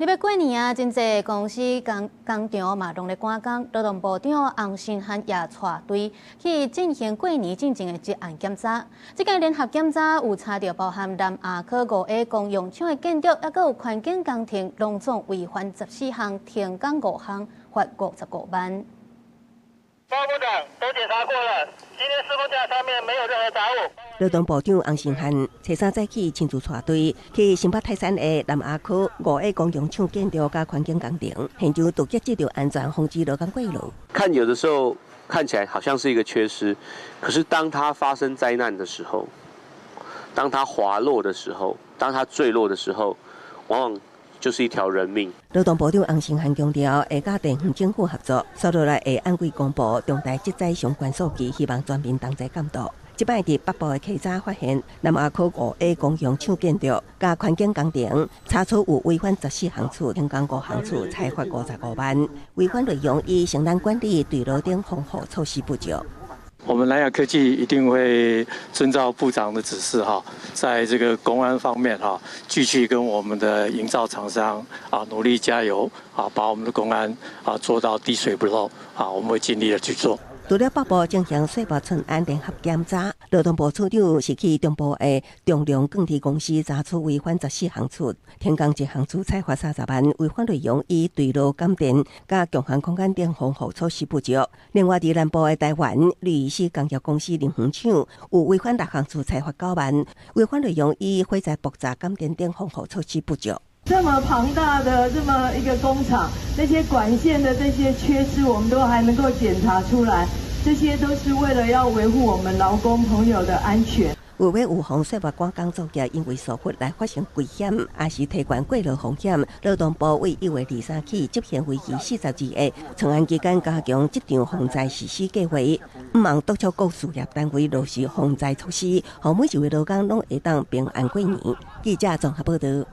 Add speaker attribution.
Speaker 1: 入要过年啊，真侪公司工场嘛拢咧赶工。劳动部长洪新汉也带队去进行过年进前的职安检查。这个联合检查有查到包含南亚科5A公用厂的建筑，也佮有环境工程，拢总违反14项，停工5项，罚55万。
Speaker 2: 报部长都检查过了，今天施工架上面没有任何杂物。
Speaker 3: 劳动部长洪新汉初三早起亲自带队去新北泰山的南亚科5A公用厂建筑甲环境工程，现场直接接到安全通知劳工过路。
Speaker 4: 看有的时候看起来好像是一个缺失，可是当它发生灾难的时候，当它滑落的时候，当它坠落的时候，往往就是一条人命。
Speaker 3: 劳动部长洪新汉强调，会甲地方政府合作，接落来会按规公布重大职灾相关数据，希望全面同齐监督。即摆伫北部的稽查发现，南亚科5A公用厂建筑甲环境工程查出有违反14项处，停工5项处，裁罚55万。违反内容以承担管理、对楼顶防护措施不足。
Speaker 5: 我们南亚科技一定会遵照部长的指示在这个公安方面继续跟我们的营造厂商努力加油把我们的公安做到滴水不漏我们会尽力的去做。
Speaker 3: 除了北部进行西部村安联合检查，劳动部处长是去中部的重量钢铁公司查出违反14项处，停工1项处，裁罚30万。违反内容以对路感电甲强悍空间等防护措施不足。另外，伫南部的台湾律师工业公司林园厂有违反6项处，裁罚9万。违反内容以火灾爆炸感电等防护措施不足。
Speaker 6: 这么庞大的这么一个工厂，那些管线的这些缺失，我们都还能够检查出来，这些都是为了要维护我们劳工朋友的安全。
Speaker 3: 为了预防细物赶工作业因为疏忽来发生危险，也是提悬过劳风险，劳动部为1月23起执行为期42个创安期间加强这场防灾实施计划，毋忘督促各事业单位落实防灾措施，让每一位劳工拢会当平安过年。记者综合报道。